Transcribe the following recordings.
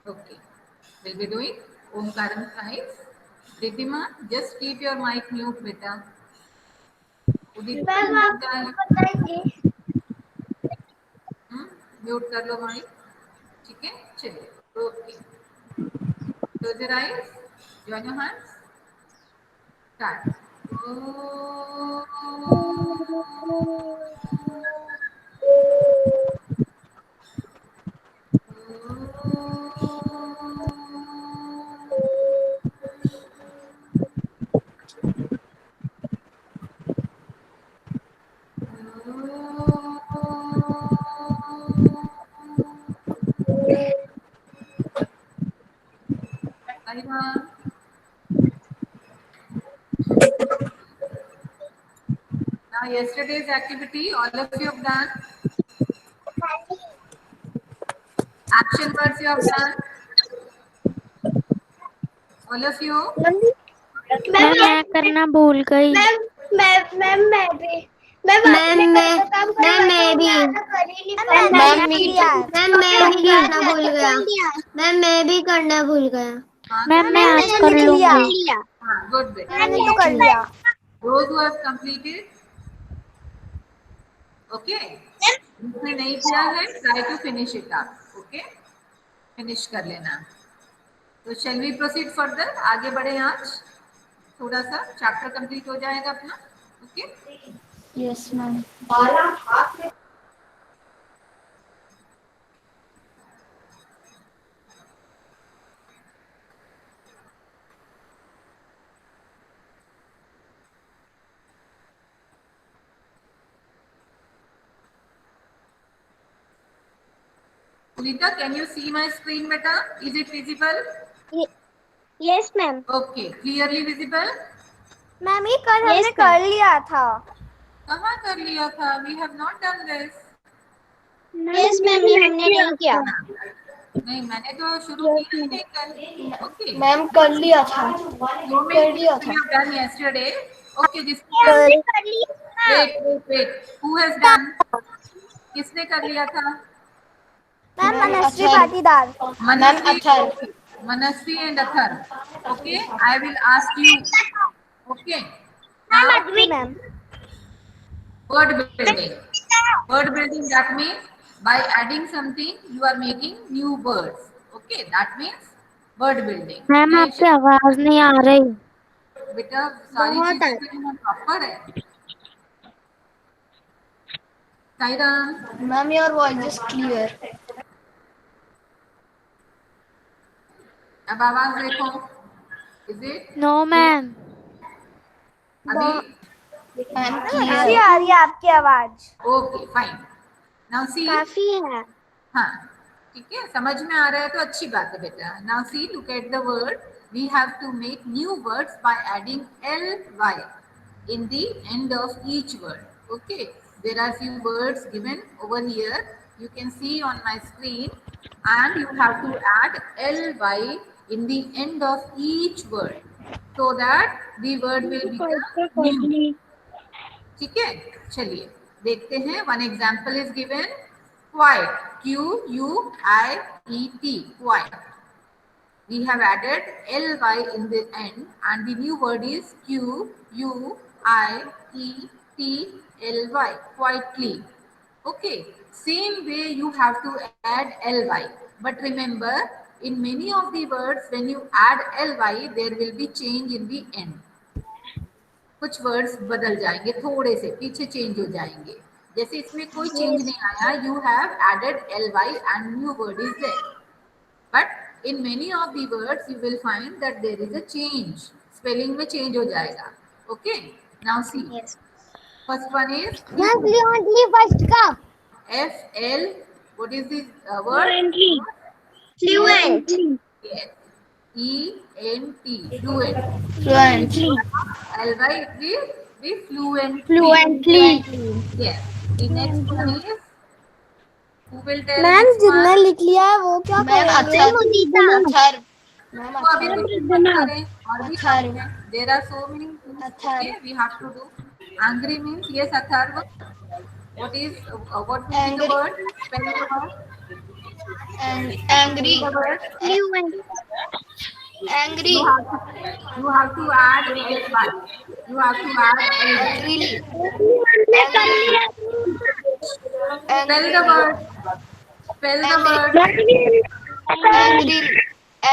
Okay. We'll be doing Omkaram size. Riddhima, just keep your mic mute, beta. Udit ma'am आप बताएंगे? Mute कर लो mic. ठीक है, चलिए. Okay. Close your eyes. Join your hands. Start. Kaliman. Now yesterday's activity, all of you have done. Action words you have done. All of you. मैं करना भूल गई. मैं भी. मैम मैं भी करना भूल गया. मैम मैं भी करना भूल गया. मैम मैं आज कर लूंगी. Good bit. मैंने तो कर लिया. Those who have completed. Okay. जिसने नहीं किया है, try to finish it up. Okay. Finish कर लेना. तो shall we proceed further? आगे बढ़े आज. थोड़ा सा चैप्टर कंप्लीट हो जाएगा अपना. Okay. Yes ma'am. Sunita, can you see my screen, beta? Is it visible? Yes ma'am. Okay. Clearly visible? Ma'am ये कल हमने कर लिया था. कहाँ कर लिया था? We have not done this. Yes ma'am ये हमने नहीं किया. नहीं, मैंने तो शुरू किया ही नहीं कल. Okay. मैम कर लिया था. So many things we have done yesterday. Okay, जिसने कर लिया. wait. Who has done? किसने कर लिया था? Ma'am Manasvi Patidar. Manasvi and Athar. Okay, I will ask you. Okay. Now, ma'am. word building. Word building, that means by adding something you are making new words. Okay, that means word building. Ma'am आपकी आवाज नहीं आ रही. बेटा सारी चीजें तो proper है. Sairam. Ma'am your voice is clear. अब आवाज देखो. Is it? No ma'am. अभी अच्छी आ रही है आपकी आवाज. Okay fine. Now see. काफी है. हाँ, ठीक है, समझ में आ रहा है तो अच्छी बात है बेटा. Now see, look at the word. We have to make new words by adding ly in the end of each word. Okay, there are few words given over here. You can see on my screen, and you have to add ly in the end of each word so that the word will become new. ठीक है, चलिए देखते हैं. One example is given. Quiet. Q-U-I-E-T. Quiet. We have added ly in the end, and the new word is Q-U-I-E-T-L-Y. Quietly. Okay. Same way you have to add ly. But remember, in many of the words, when you add ly, there will be change in the end. कुछ words बदल जाएंगे, थोड़े से पीछे change हो जाएंगे. जैसे इसमें कोई चेंज नहीं आया. You have added ly and new word is there. But in many of the words you will find that there is a change. Spelling में चेंज हो जाएगा. Okay, now see. First one is fluently. First का FL. What is this word? Fluent. Yes. ENT. Fluent. Fluently. ly is the fluently. Fluently. Yes. The next one is. Who will tell ma'am next जितना one? लिख लिया है वो क्या ma'am करेंगे? अथर. तो अभी कुछ मत करें, और भी काम है. There are so many things. Okay, we have to do. Angry means yes, Atharva. What is what will be the word? Spell the word. Angry. The word. Angry. You have to add ly. You have to add ly. Angrily. Spell the word. Spell the word. Angry.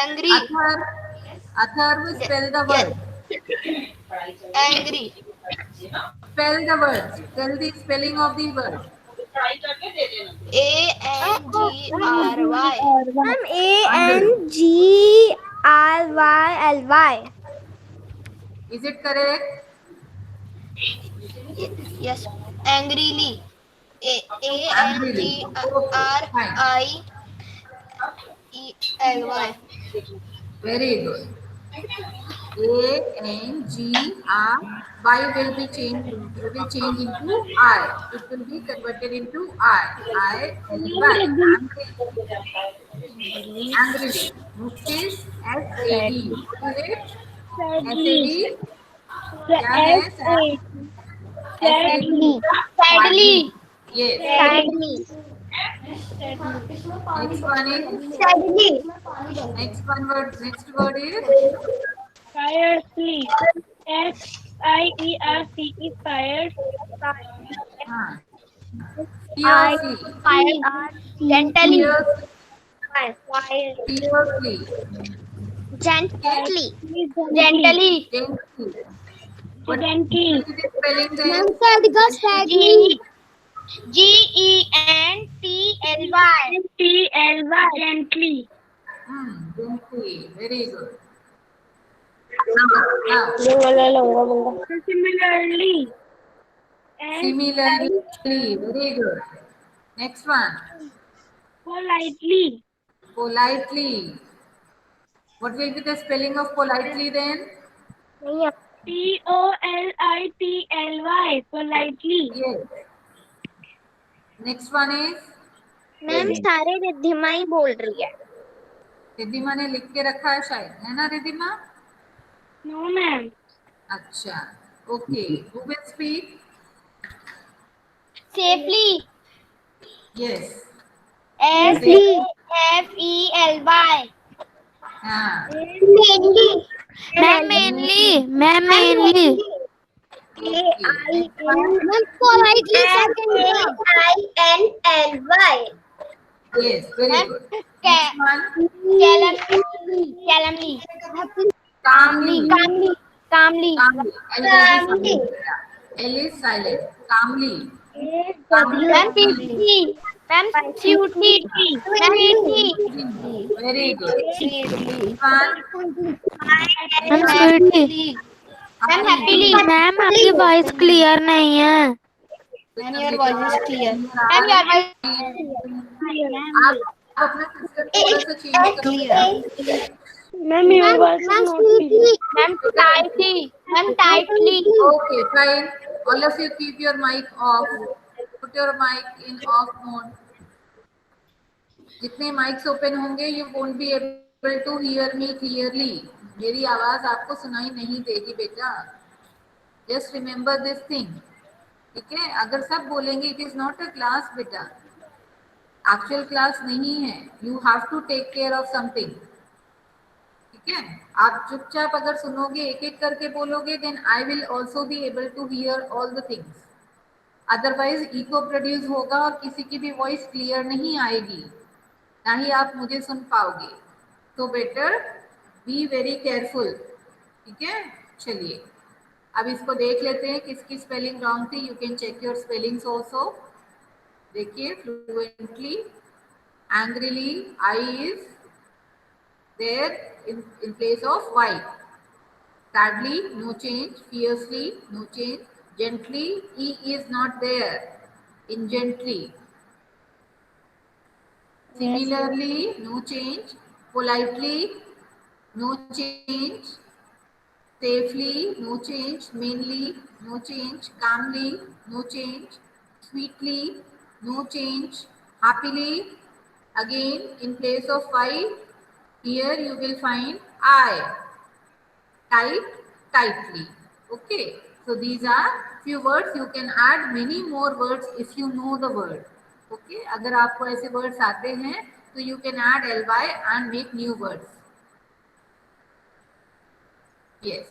Angry. Atharv, spell the word. Angry. Spell the word. Spell the spelling of the word. Angry. Ma'am, Angryly. Is it correct? Yes. Angrily. Angrily. Okay, fine. Angryly. Very good. Angry will change into I. It will be converted into I-L-Y. Angrily. Next is SAD. What is it? SAD. क्या है? SAD. Sadly. Yes. Sadly. Next one is. Sadly. Next word is. Fiercely. F-I-E-R-C-E, fired. हाँ. Fiercely. Gently. Fiercely. Gently. Gently. What is the spelling there? Gently. T-L-Y, gently. Gently. Very good. Now, Similarly. similarly. Very good. Next one. Politely. Politely. What will be the spelling of politely then? Politly, politely. Yes. Next one is. Ma'am सारे रिद्धिमा ही बोल रही है. रिद्धिमा ने लिख के रखा है शायद, है ना रिद्धिमा? No, ma'am. अच्छा. Okay. Who will speak? Safely. Yes. SAFELY. हाँ. Mainly. Mainly. Politely INLY. Yes. Very good. Ca- Next one. Calmly. Calmly. Calmly. L is silent. Calmly. Ma'am, sweetly. Ma'am, sweetly. Very good. I'm sweetie. Ma'am, happily. Ma'am आपकी voice clear नहीं है. Ma'am, your voice is clear. Ma'am, your voice आप अपना system थोड़ा सा change करिए. Ma'am your voice is not clear. Ma'am, tightly. Ma'am, tightly. Okay, fine. All of you keep your mic off. Put your mic in off mode. जितने mics open होंगे, you won't be able to hear me clearly. मेरी आवाज आपको सुनाई नहीं देगी बेटा. Just remember this thing. ठीक है? अगर सब बोलेंगे, it is not a class बेटा. Actual class नहीं है. You have to take care of something. ठीक है? आप चुपचाप अगर सुनोगे, एक एक करके बोलोगे, then I will also be able to hear all the things. Otherwise echo produce होगा और किसी की भी voice clear नहीं आएगी, ना ही आप मुझे सुन पाओगे. So better be very careful. ठीक है? चलिए अब इसको देख लेते हैं किसकी स्पेलिंग रॉन्ग थी. You can check your spellings also. देखिए fluently. Angrily I is there in place of y. Sadly, no change. Fiercely, no change. Gently, e is not there in gently. Similarly, no change. Politely, no change. Safely, no change. Mainly, no change. Calmly, no change. Sweetly, no change. Happily, again in place of y, here you will find I. Tight, tightly. Okay. So these are few words. You can add many more words if you know the word. Okay. अगर आपको ऐसे words आते हैं So you can add ly and make new words. Yes.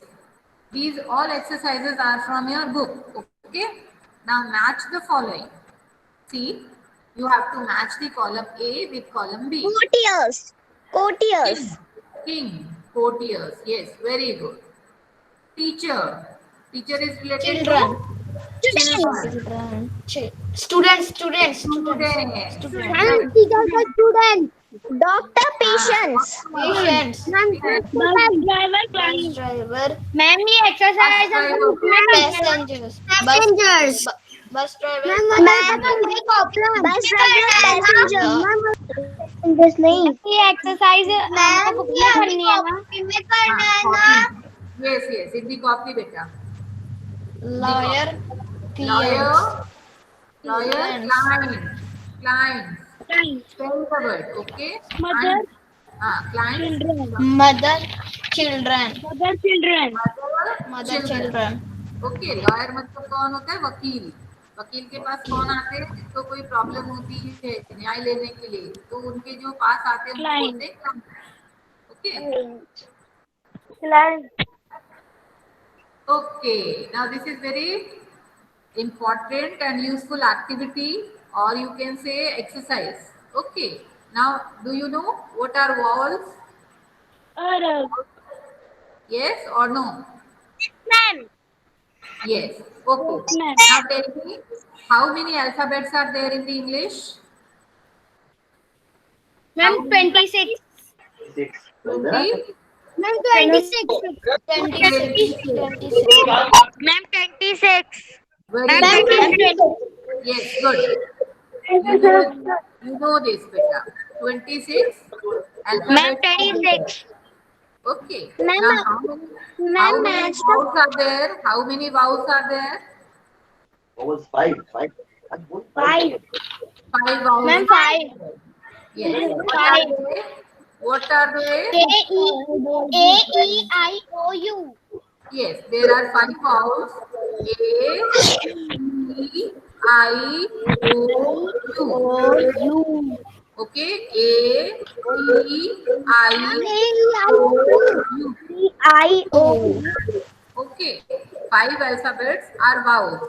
These all exercises are from your book. Okay. Now match the following. See, you have to match the column A with column B. Courtiers. Courtiers. King, king, courtiers. Yes, very good. Teacher. Teacher is related Children. to children. Students. Students. Teacher का student. Doctor patients. Patients. Bus driver Bus driver. Ma'am ये exercise Passengers. Passengers. Bus driver. बस passenger. Passengers नहीं. ये exercise हमको book में करनी है ना. Yes, yes. In the copy, beta. Lawyer. Lawyer. Clients. Client. Spell the word. Okay. Mother. Client. Mother. Children. children. Mother. Children. Okay. Lawyer मतलब कौन होता है? वकील. वकील के पास कौन आते हैं जिसको कोई प्रॉब्लम होती है न्याय लेने के लिए, तो उनके जो पास आते हैं उनको बोलते हैं client. Okay. Okay, now this is very important and useful activity, or you can say exercise. Okay, now do you know what are vowels? Yes or no? Ma'am. Yes. Okay. Ma'am. Now tell me, how many alphabets are there in the English? Ma'am 26. 20? Ma'am 26. 26. Ma'am 26. Very Ma'am good. 26. Yes, good. You know this, beta. 26 Ma'am alphabets. 26. Okay. Ma'am, Now, how many vowels are there? How many vowels are there? Vowels five. 5. 5 vowels. Ma'am 5. Yes. Five. What are they? A-E-I-O-U. Yes, there are 5 vowels. A, E, I, O, U. Okay. A, E, I, O, U. I-O. Okay. 5 alphabets are vowels.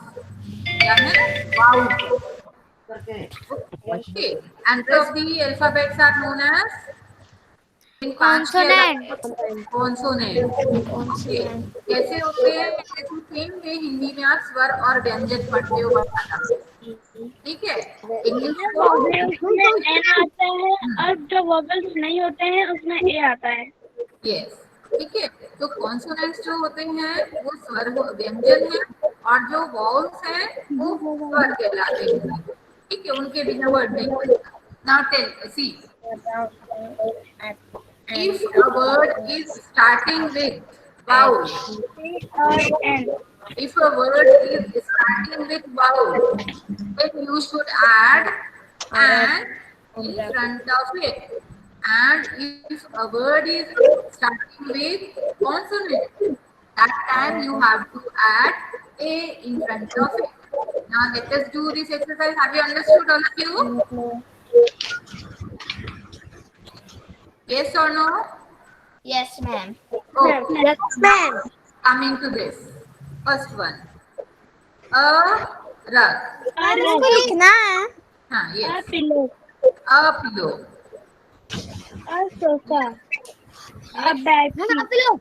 क्या है? Vowels. Okay. And rest the alphabets are known as Consonant. Consonant. Okay. कैसे होते हैं? जैसे same way Hindi में आप स्वर और व्यंजन पढ़ते हो बताना. ठीक है. इंग्लिश उसमें एन आता है और जो वोवेल्स नहीं होते हैं उसमें ए आता है. यस. ठीक है. तो कॉन्सोनेंट्स जो होते हैं वो स्वर व्यंजन है और जो वॉवल्स हैं वो स्वर कहलाते हैं. ठीक है. उनके बिना वर्ड नहीं बनता. Now tell see, if a word is starting with vowel, if a word is starting with vowel, then you should add an in front of it. And if a word is starting with consonant, that time you have to add a in front of it. Now let us do this exercise. Have you understood, all of you? Yes or no? Yes, ma'am. Okay. Yes, ma'am. Coming to this. First one. A rug. इसको लिखना है. हाँ, yes. pillow, A pillow. a sofa, a bed sheet,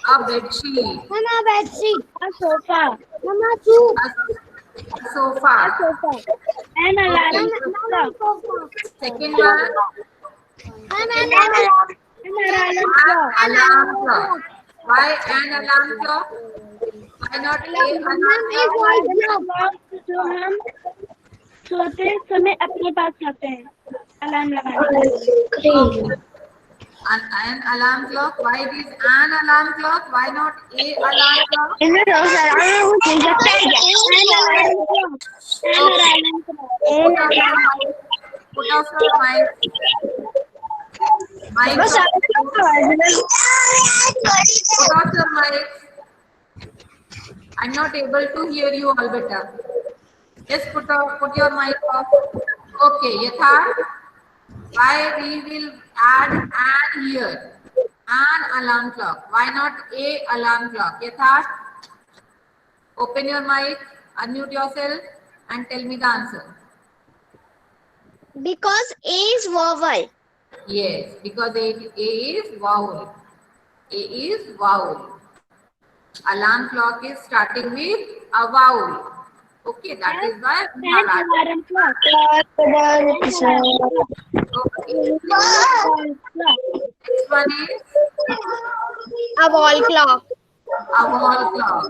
A bed sheet. Mama bedsheet. a sofa, Mama soup. A sofa. an alarm Mama clock, sofa. Second one. an alarm clock, Alarm clock. Why an alarm clock? Why not a alarm clock? जो हम सोते समय अपने पास रखते हैं alarm लगाने. An alarm clock. Why it is an alarm clock? Why not a alarm clock? Put off your mic. Mic. Put off your mic. I'm not able to hear you all better. Just put your mic off. Okay, Yatharth. Why we will add an here? An alarm clock. Why not a alarm clock? Yatharth, open your mic, unmute yourself, and tell me the answer. Because A is vowel. Yes, because A is vowel. A is vowel. Alarm clock is starting with a vowel. Okay, that is why we have added. alarm clock. Okay. Next one is A wall clock. a wall clock.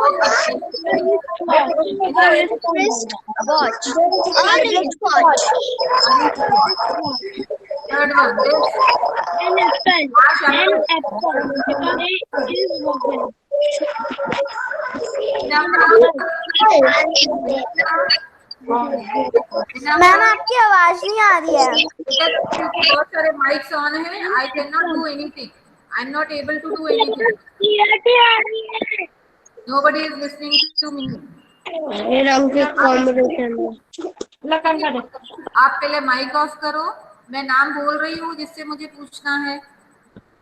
Okay. Wrist watch. Or wristwatch. Third one, this. An apple. Dash An apple. apple. Because A is vowel. Ma'am आपकी आवाज नहीं आ रही है. बहुत सारे mics on है. I cannot do anything. I'm not able to do anything. Nobody is listening to me. आप पहले माइक ऑफ करो. मैं नाम बोल रही हूँ जिससे मुझे पूछना है.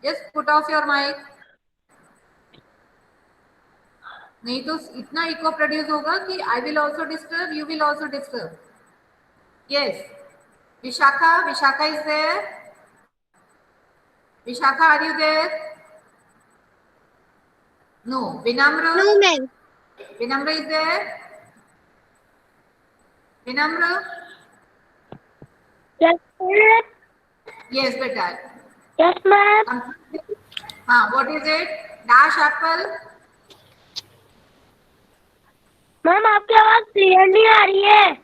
Just put off your mic. नहीं तो इतना इको प्रोड्यूस होगा कि I will also disturb, you will also disturb. Yes. Vishakha is there. Vishakha, are you there? No. Vinamra? No, ma'am. Vinamra is there? Vinamra? Yes, ma'am. Yes, beta. Yes, ma'am. What is it? Dash apple? Ma'am आपकी आवाज clear नहीं आ रही है.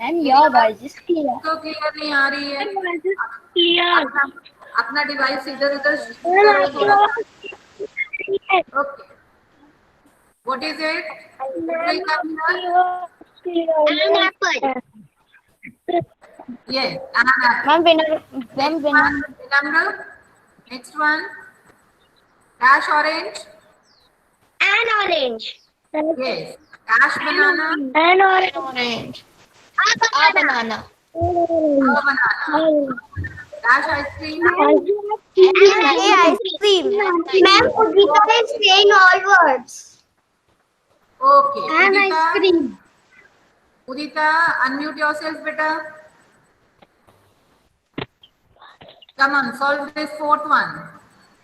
And your voice is clear. तो clear नहीं आ रही है. Clear. अपना डिवाइस इधर उधर करो थोड़ा. Okay. What is it? An apple. Yes, an apple. Vinamra? Next one. Dash orange? An orange. Yes. Dash banana? An orange. Orange. A banana. A banana. Dash ice cream? An ice cream. Ma'am, Udita is saying all words. Okay. An ice cream. Udita, unmute yourself, beta. Come on, solve this fourth one.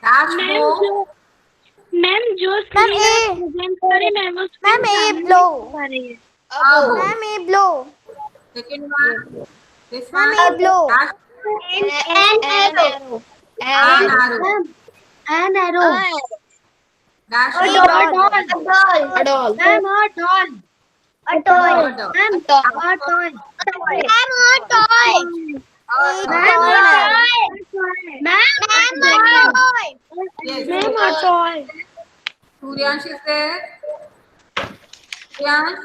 Dash blow. Ma'am जो Ma'am, A. Present करे ma'am उस Ma'am, A blow. Bow. Ma'am, A blow. Second one. This Ma'am, one. A blow. Dash An arrow. an arrow. An arrow. Dash A doll. doll. A doll. Ma'am, a doll. A toy. A doll. Ma'am, a toy. Ma'am, a toy. A Ma'am, doll. a toy. Ma'am, a toy. Yes. Ma'am a toy. Suryansh is there. Suryansh,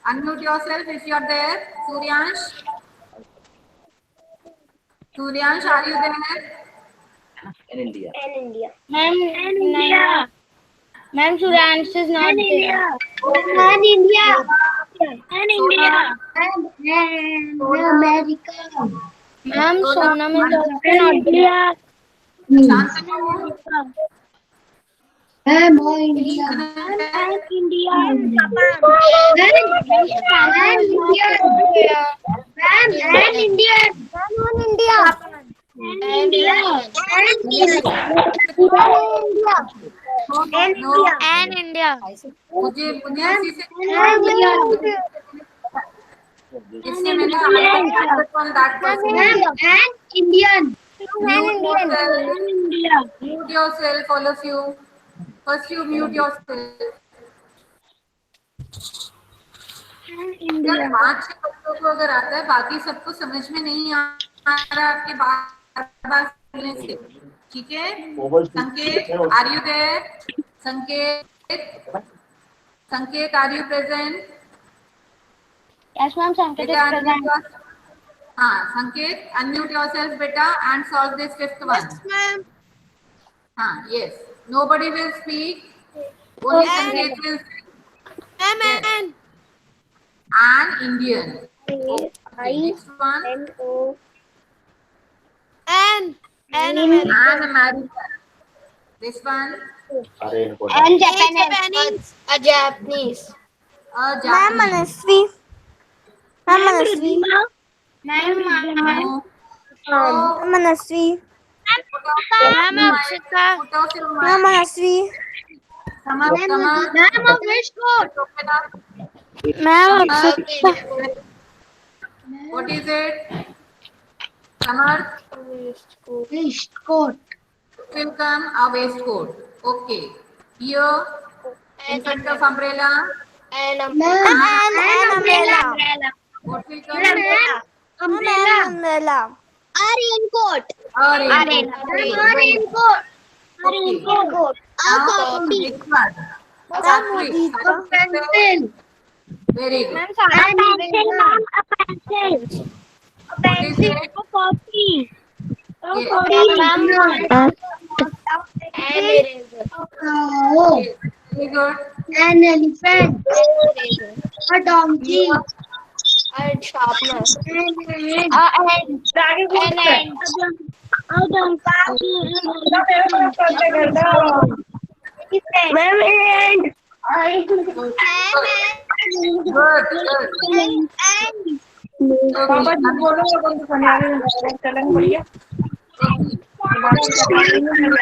unmute yourself if you are there. Suryansh. Suryansh, are you there? In India. An India. Ma'am India. Ma'am, Suryansh is not there. An India. An India. An America. Ma'am, Sonam is also An not there. India. Shantanu. An India. An India. An India. No. An India. मुझे इसी से इससे मैंने on that person. An Indian. Mute yourself, all of you. First you mute yourself. अगर 5-6 बच्चों को अगर आता है, बाकी सबको समझ में नहीं आ रहा आपके बार बोलने से. ठीक है? संकेत, are you there? Sanket, are you present? Yes, ma'am, Sanket is present. Sanket, unmute yourself, beta, and solve this fifth one. Ma'am. Yes. Nobody will speak. Only Sanket will speak. Yes. An Indian. Okay. Next one. An An American. American. This one, Raincoat. And A Japanese. Japanese. A Japanese. a Ma'am, Japanese. Manasvi. Ma'am, Ma'am Manasvi. Ridhima. Ma'am, No. Ma'am, So, Manasvi. put off your Ma'am mic. Akshita. Put off your Ma'am, mic. Manasvi. Samar, Samar. Ma'am of Westcourt. Open up. Ma'am Samar. Akshita. What is it? Samar, Westcourt. it will come a waistcoat. Okay. Here, in front of umbrella, An An umbrella. what will come? Ma'am, umbrella. A raincoat. A raincoat. A raincoat. Okay. Raincoat. Now, next one. Ma'am, Sattvic. Mudita. Sattvic. Very good. Ma'am A pencil, ma'am. A pencil. What is it? A copy. A Yes. copy. An eraser. Yes. Very good. An elephant. A donkey. A sharpener. An ant. An ant. A Good. Good. I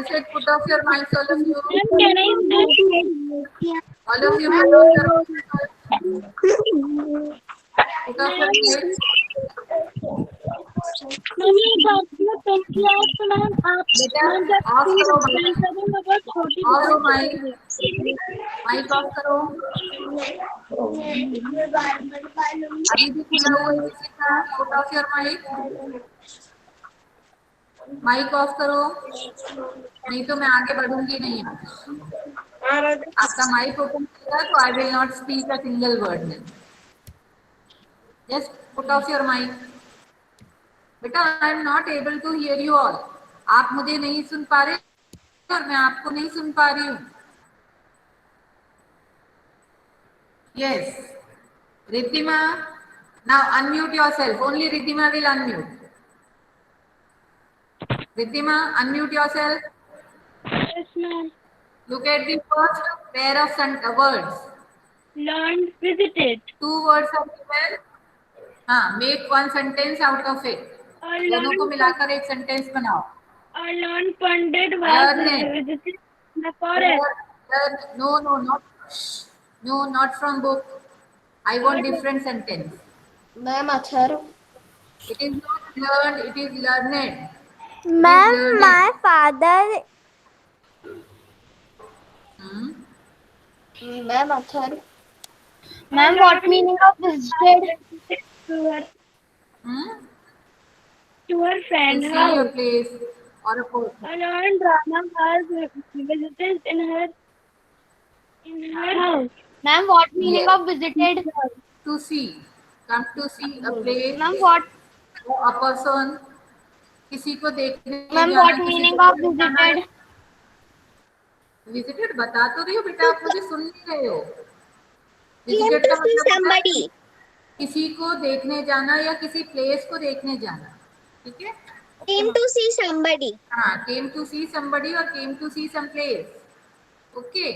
said put off your minds, all of you. All of you put off your put off your minds. Off करो mic mic off करो अभी भी खुला हुआ है किसी का put off your mic mic off करो नहीं तो मैं आगे बढ़ूंगी नहीं आपका माइक ओपन करेगा तो I will not speak a single word just put off your mic बेटा I am not able to hear you all आप मुझे नहीं सुन पा रहे और मैं आपको नहीं सुन पा रही हूँ yes Riddhima now unmute yourself only Riddhima will unmute Riddhima unmute yourself Yes, ma'am. look at the first pair of words Learned, visited. two words are given हाँ make one sentence out of it दोनों को मिलाकर एक सेंटेंस बनाओ A learned Pandit was Learned. visited the forest. No, not from book. I want different sentence. Ma'am, Achar. It is not learned, it is learned. Ma'am, learned. my father. Hmm? Ma'am, Achar. Ma'am, what meaning of visited? To her, Hmm? to her friend See your house. place or a person. A learned Rama was visited in her house. Ma'am, what meaning Yes. of visited? To see. Come to see a place. Ma'am, what? A person. किसी को देखने Ma'am, जाना, what किसी meaning को of देखने जाना है। visited? Visited बता तो रही हो बेटा आप मुझे सुन नहीं रहे हो Visited का मतलब होता है किसी को देखने जाना या किसी प्लेस को देखने जाना ठीक है Came to see somebody. हाँ came to see somebody or came to see some place okay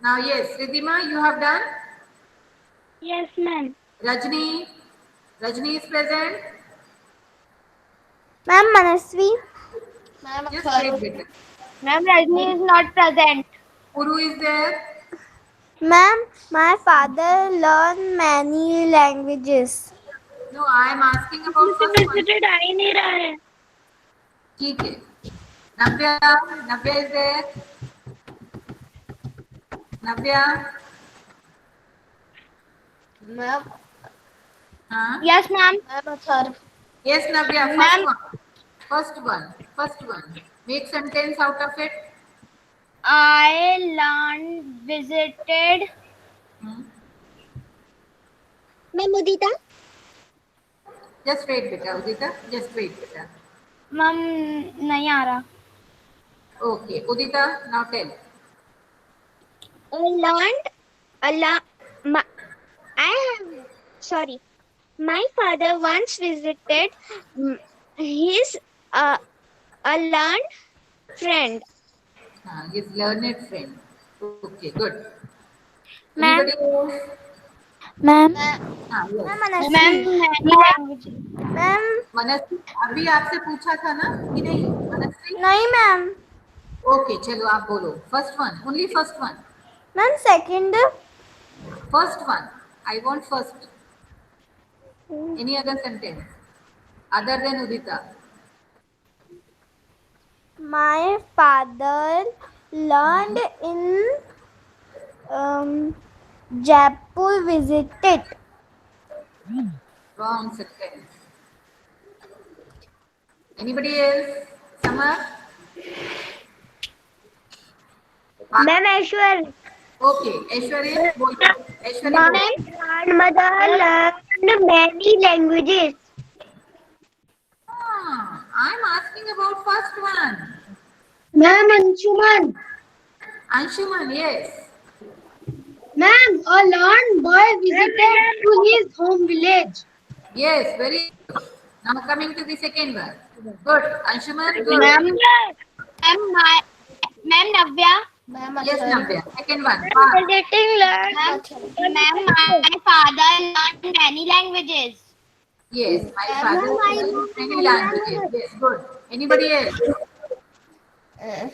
now yes Riddhima you have done Yes, ma'am. Rajni is present Ma'am, Manasvi. Ma'am, just Achar. wait better Ma'am, Rajni is not present. Puru is there Ma'am, my father learned many languages. no I am asking about उसे first one visited आ ही नहीं रहा है. ठीक है Navya is there Navya Ma'am. हाँ Yes, ma'am. Ma'am, Achar. yes Navya Ma'am. first one make sentence out of it I learned, visited. hmm? Ma'am, Mudita. just wait beta Udita just wait beta Ma'am, नहीं आ रहा. okay Udita now tell I learned a lot. My father once visited He's a learned friend. His learned friend. Okay, good. Ma'am. Anybody else? Ma'am. Yes. Ma'am Manasvi, अभी आपसे पूछा था ना कि नहीं मनस्वी? नहीं मैम. ओके, चलो आप बोलो. First one, only first one. Ma'am second. First one. I want first. Any other sentence other than Udita? My father learned in Jaipur visited. Wrong sentence. Anybody else? Samar? Ma'am Aishwarya. Okay, Aishwarya, बोलो. Aishwarya, My बोलो. grandmother learned many languages. I'm asking about first one. Ma'am, Anshuman. Anshuman, yes. Ma'am, a learned boy visited to his home village. Yes, very good. Now coming to the second one. Good. Anshuman, good. Ma'am, Navya. Yes, Navya. Second one. Editing learned. Ma'am, my father learned many languages. Yes, my father learned many languages. Yes, good. Anybody else?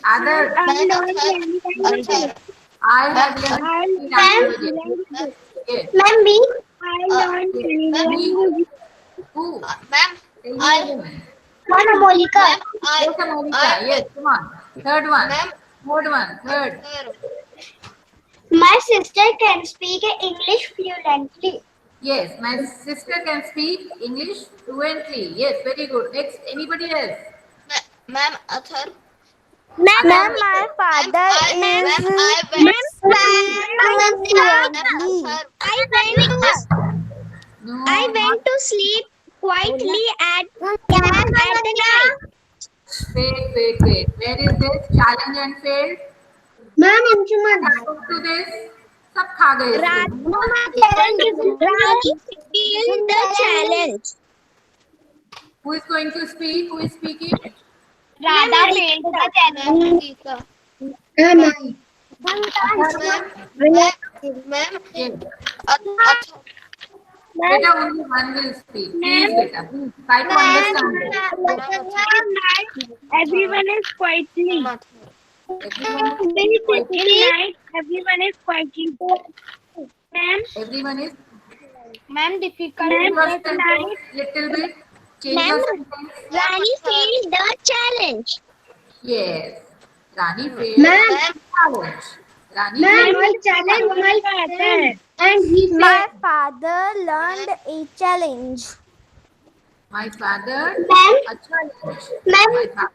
Other? I have learned many languages. Yes. Ma'am, me. Who? Ma'am, Tell me the name. Ma'am, Molika. Yes, Monica. Yes, come on. Third one. Ma'am. Third one. Third. My sister can speak English fluently. Yes, my sister can speak English fluently. Yes, very good. Next, anybody else? ma'am, Athar. Ma'am, my father is No. I went to sleep quietly at the night. Wait. Where is this? Challenge and failed. Ma'am, Anshuman. Answer to this. सब खा गए इसको. The challenge. Who is going to speak? Who is speaking? Radha failed the challenge. Ma'am, Yes. Athar. Beta, only one will speak. Please, beta. Please try to understand it. everyone is quietly. Everyone In is quietly. night, everyone is quietly. Ma'am, Everyone is. Ma'am, difficult. Change your at sentence night. little bit. Change your sentence. Rani failed the challenge. Yes. Rani failed. Ma'am. Challenge. Rani Ma'am, failed. I challenged my friend and he my failed. father learned a challenge. My father Ma'am. a challenge. Ma'am. My father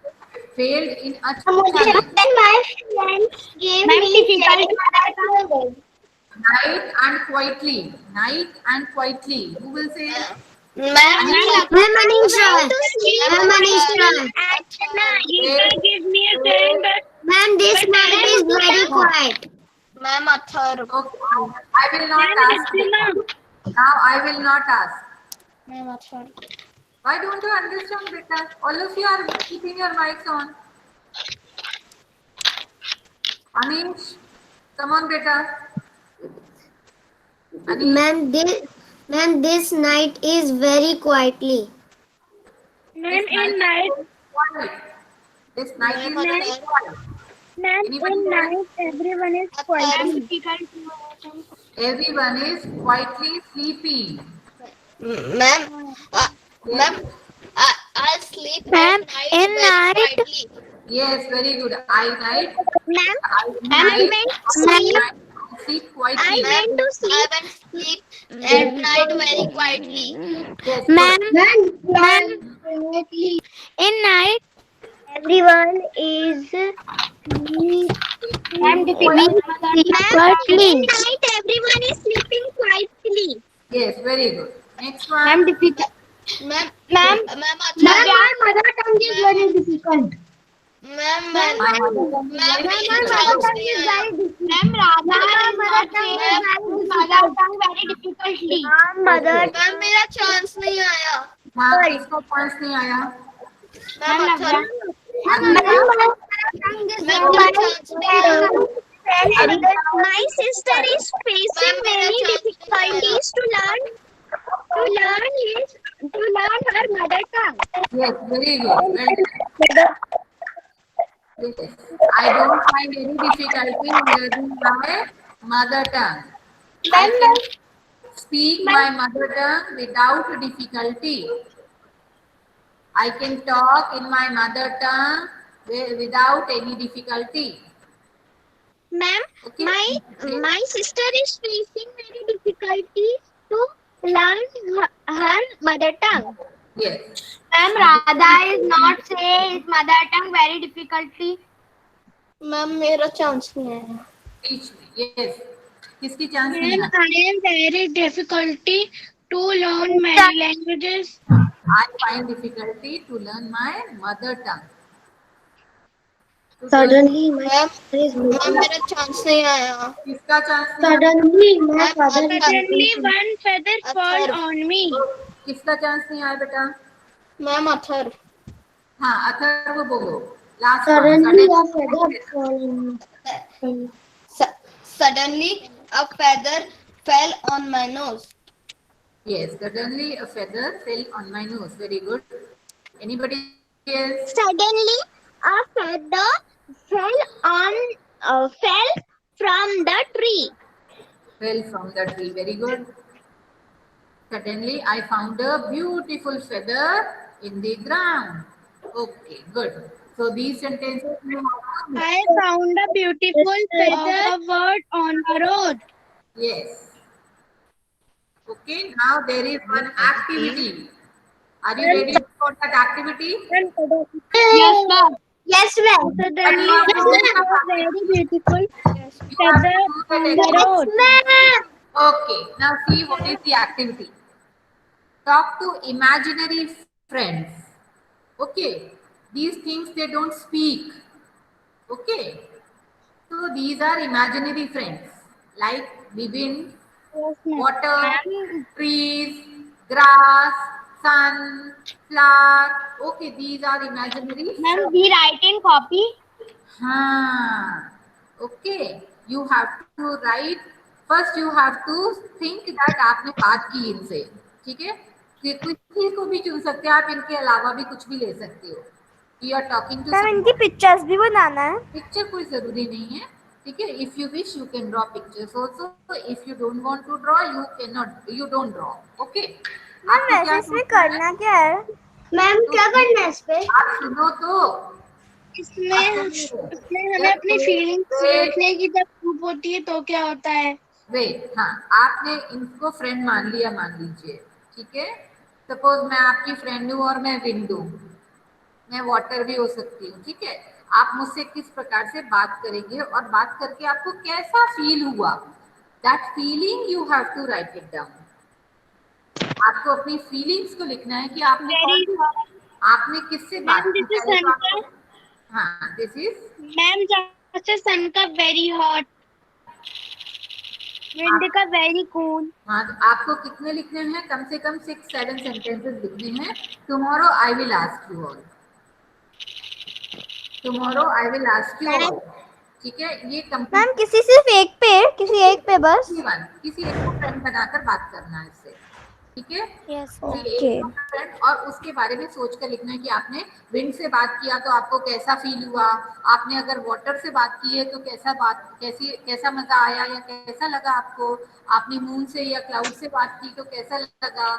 failed in a When challenge. my friends gave me difficult. Night and quietly. Night and quietly. Who will say? Ma'am, Give me a turn, but Ma'am, this night is very quiet. ma'am, Athar. Okay. I will not ask. Now I will not ask. Ma'am, Athar. Why don't you understand, beta? All of you are keeping your mics on. Anish, come on, beta. Anish, Ma'am, this night is very quietly. ma'am, this in night night, is quiet. This night is very quiet. ma'am, Anybody in else? night, everyone is quietly. Everyone is quietly sleeping. Ma'am, ma'am, I sleep Ma'am, at night in very night- quietly. Yes, very good. I night. Ma'am, I went to sleep. sleep quietly. Ma'am, went to I went to sleep at night very quietly. Yes, Ma'am, good. in night, Everyone is quietly. In night, everyone is sleeping quietly. Yes, very good. Next one. Ma'am, Ma'am, Athar. my mother tongue is very difficult. Ma'am, My mother tongue is ma'am, very मेरा difficult. chance नहीं आया. Ma'am, mother tongue very difficultly. Ma'am, मेरा chance नहीं आया. हाँ, किसको points नहीं आया? Ma'am other My sister is facing many difficulties to learn her mother tongue. Yes, very good. Well done. Yes. I don't find any difficulty in learning my mother tongue. I can speak my mother tongue without difficulty. I can talk in my mother tongue without any difficulty. Ma'am, Okay. my sister is facing many difficulties to learn her mother tongue. Yes. Ma'am, Radha is not say his mother tongue very difficultly. Ma'am मेरा chance नहीं है। Teach me. Yes. किसकी chance नहीं Ma'am, है? I am very difficulty to learn many languages. I find difficulty to learn my mother tongue. Suddenly, ma'am मेरा chance नहीं आया। किसका चांस नहीं है? suddenly, my father is Suddenly one feather fall on me. किसका chance नहीं आया बेटा? मैम अथर हाँ, अथर्व बोलो। Last suddenly a feather fall on me. suddenly a feather fell on my nose. Yes, suddenly a feather fell on my nose. Very good. Anybody else? Suddenly, a feather fell from the tree. Fell from the tree. Very good. Suddenly I found a beautiful feather in the ground. Okay, good. So these sentences you have to. I found a beautiful feather bird on the road. Yes. Okay, now there is one activity. Are you ready for that activity? Yes, ma'am. Yes, ma'am. Suddenly Yes, I found a very beautiful feather on the road. Ma'am. Okay, now see what is the activity. Talk to imaginary friends. Okay, these things they don't speak. Okay, so these are imaginary friends like Bibin, water, trees, grass, sun, flower. Okay, these are imaginary. Ma'am, we write in copy. हाँ, okay. You have to write. First, you have to think that आपने बात की इनसे, ठीक है? कि कुछ चीज को भी चुन सकते हैं आप, इनके अलावा भी कुछ भी ले सकते हो. You are talking to. Ma'am इनकी पिक्चर्स भी बनाना है. पिक्चर कोई जरूरी नहीं है, ठीक है? If you wish, you can draw pictures also. If you don't want to draw, you cannot. You don't draw. Okay? Ma'am वैसे इसमें करना क्या है? मैम क्या करना है इस पे? आप सुनो तो. इसमें हमें अपनी फीलिंग्स लिखने की जब प्रूफ होती है तो क्या होता है? वेट, हाँ, आपने इनको फ्रेंड मान लिया, मान लीजिए, ठीक है? सपोज मैं आपकी फ्रेंड हूँ और मैं विंड हूँ, मैं वाटर भी हो सकती हूँ, ठीक है? आप मुझसे किस प्रकार से बात करेंगे और बात करके आपको कैसा फील हुआ, that feeling you have to write it down. आपको अपनी फीलिंग्स को लिखना है कि आपने किससे बात की. हाँ, दिस इज मैम जैसे सन का वेरी हॉट, विंड का वेरी कूल. हाँ, तो आपको कितने लिखने हैं? कम से कम 6-7 सेंटेंसेस लिखने हैं. Tomorrow I will ask you all. Tomorrow I will ask you all. ठीक है, ये कंप्लीट. मैम किसी सिर्फ एक पे, किसी एक पे बस. किसी एक को फ्रेंड बनाकर बात करना है इससे, ठीक है? Yes, okay. और उसके बारे में सोच कर लिखना है कि आपने विंड से बात किया तो आपको कैसा फील हुआ, आपने अगर वाटर से बात की है तो कैसा मजा आया या कैसा लगा आपको, आपने मून से या क्लाउड से बात की तो कैसा लगा,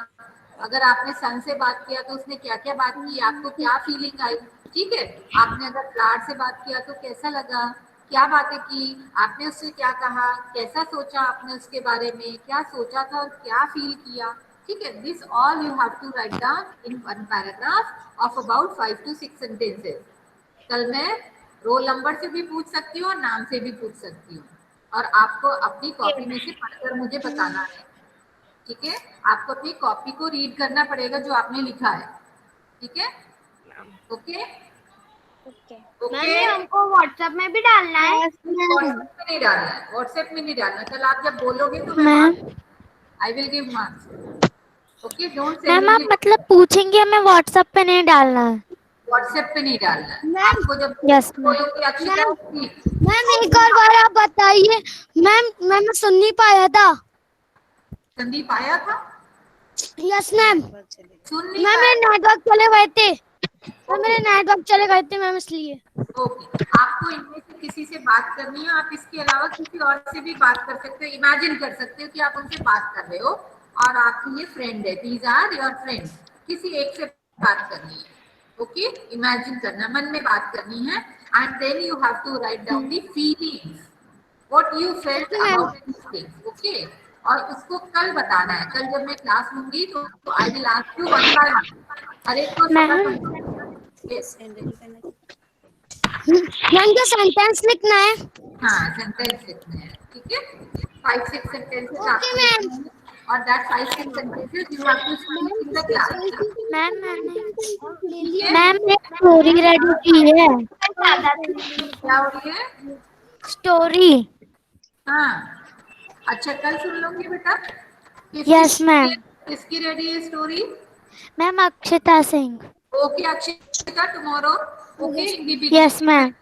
अगर आपने सन से बात किया तो उसने क्या क्या बात की, आपको क्या फीलिंग आई, ठीक है? आपने अगर फ्लावर से बात किया तो कैसा लगा, क्या बातें की, आपने उससे क्या कहा, कैसा सोचा आपने उसके बारे में, क्या सोचा था और क्या फील किया, ठीक है? This all you have to write down in one paragraph of about 5 to 6 sentences. कल मैं रोल नंबर से भी पूछ सकती हूँ और नाम से भी पूछ सकती हूँ, और आपको अपनी कॉपी में से पढ़कर मुझे बताना है, ठीक है? आपको अपनी कॉपी को रीड करना पड़ेगा जो आपने लिखा है, ठीक है? ओके. मैम हमको व्हाट्सएप में भी डालना है. व्हाट्सएप में नहीं डालना है, व्हाट्सएप में नहीं डालना. कल आप जब बोलोगे तो मैं I will give marks. Okay, don't say. Ma'am आप मतलब पूछेंगे, हमें व्हाट्सएप पे नहीं डालना है. व्हाट्सएप पे नहीं डालना है। मैम, आपको जब Yes, ma'am. बोलोगे अक्षिता होगी, मैम एक और बार आप बताइए। मैम मैं सुन नहीं पाया था। संदीप आया था, यस मैम। सुन नहीं मैम मेरे पाया। नेटवर्क चले गए थे। मेरे नेटवर्क चले गए थे मैम, इसलिए। ओके, आपको इनमें से किसी से बात करनी है, आप इसके अलावा किसी और से भी बात कर सकते हो। इमेजिन कर सकते हो कि आप उनसे बात कर रहे हो और आपकी ये फ्रेंड है, दीज आर योर फ्रेंड। किसी एक से बात करनी है, ओके, इमेजिन करना, मन में बात करनी है, and then you have to write down the feelings, what you felt about this thing, okay. और उसको कल बताना है, कल जब मैं क्लास लूंगी तो I will ask you one by one, हर एक को फटाफट। यस, मैम क्या सेंटेंस लिखना है? हाँ, सेंटेंस लिखने हैं, ठीक है। 5-6 सेंटेंसेस Okay, आपको ma'am. लिखने हैं, और that 5-6 sentences you have to speak in the class, ma'am मैंने ठीक है। मैम ने स्टोरी रेडी की है। क्या हो रही है? स्टोरी। हाँ, अच्छा, कल सुन लोगे बेटा। Yes, ma'am. किसकी रेडी है story? Ma'am Akshita Singh. Okay, Akshita, tomorrow, okay, in the beginning, Yes, ma'am.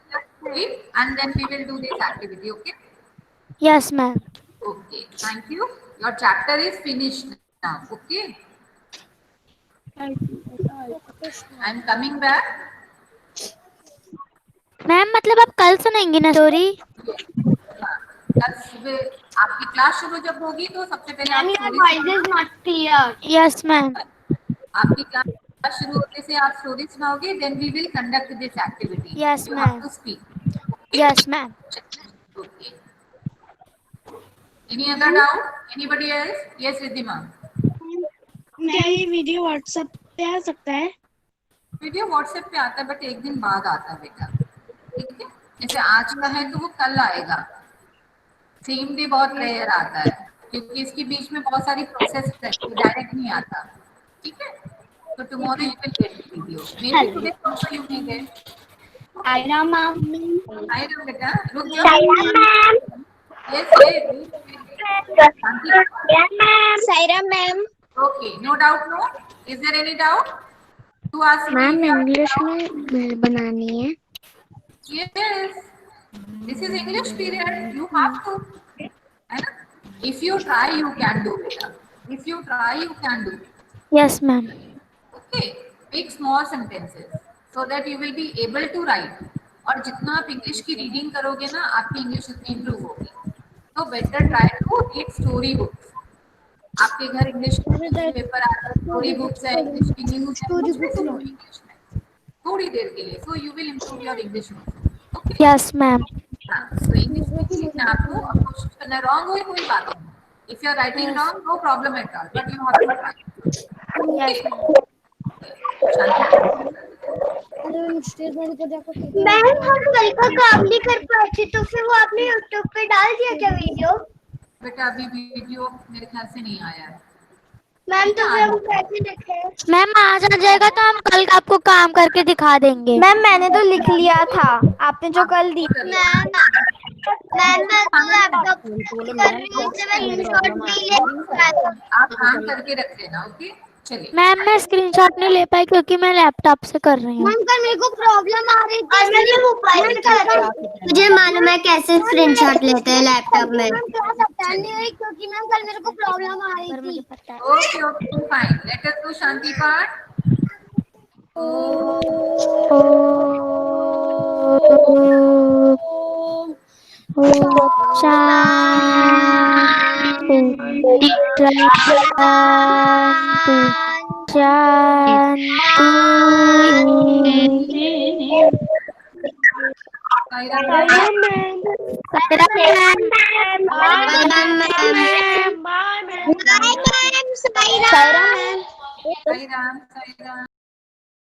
and then we will do this activity, okay? Yes, ma'am. Okay, thank you. Your chapter is finished now, okay? I am coming back. Ma'am मतलब आप कल सुनेंगी ना story? हाँ, कल सुबह आपकी class शुरू जब होगी तो सबसे पहले आप story not clear. Yes ma'am. आपकी क्लास शुरू होने से आप story सुनाओगे, then we will conduct this activity. Yes, You ma'am. have to speak. Yes ma'am. Okay. Any other doubt? Anybody else? Yes, Riddhima. क्या ये वीडियो व्हाट्सएप पे आ सकता है? वीडियो व्हाट्सएप पे आता है, बट एक दिन बाद आता है बेटा, ठीक है। जैसे आज का है तो वो कल आएगा, सेम डे बहुत रेयर आता है, क्योंकि इसके बीच में बहुत सारी प्रोसेस है, डायरेक्ट नहीं आता, ठीक है। तो tomorrow you will get video, may be today also you will get. Ayra ma'am. I know बेटा, रुक जाओ। Yes, Saira ma'am. Okay, no doubt, no. Is there any doubt to ask me? Ma'am English में बनानी है। Yes, this is English period. You have to, है ना? If you try, you can do it. If you try, you can do. Yes ma'am. Okay, make small sentences so that you will be able to write. और जितना आप English की reading करोगे ना, आपकी English उतनी इम्प्रूव होगी। तो better try to read story books. आपके घर इंग्लिश पेपर आता है, स्टोरी बुक्स है, इंग्लिश की न्यूज है, कुछ भी सुनो इंग्लिश में थोड़ी देर के लिए, so you will improve your English. Okay, yes ma'am. तो इंग्लिश में सीखना आपको, और कोशिश करना, रॉन्ग हो कोई बात नहीं, if you are writing wrong no problem at all, but you have to try. Yes ma'am हम कल का काम नहीं कर पाए थे, तो फिर वो आपने यूट्यूब पे डाल दिया क्या वीडियो? बेटा अभी वीडियो मेरे ख्याल से नहीं आया है। मैम तो फिर हम कैसे लिखे? मैम आज आ जाएगा तो हम कल आपको काम करके दिखा देंगे। मैम मैंने तो लिख लिया था, आपने जो कल दी। मैम मैं तो लैपटॉप कर रही हूँ, इससे मैं स्क्रीनशॉट नहीं ले पाई। आप काम करके रख लेना, ओके। चलिए, मैम मैं स्क्रीनशॉट नहीं ले पाई क्योंकि मैं लैपटॉप से कर रही हूँ। मैम कल मेरे को प्रॉब्लम आ रही थी, मैंने मोबाइल का मुझे मालूम है कैसे स्क्रीनशॉट लेते हैं लैपटॉप में। क्लास अटेंड नहीं हुई क्योंकि मैम कल मेरे को प्रॉब्लम आ रही थी। Okay okay fine, let us do shanti path. Sai Ram, Sai Ram.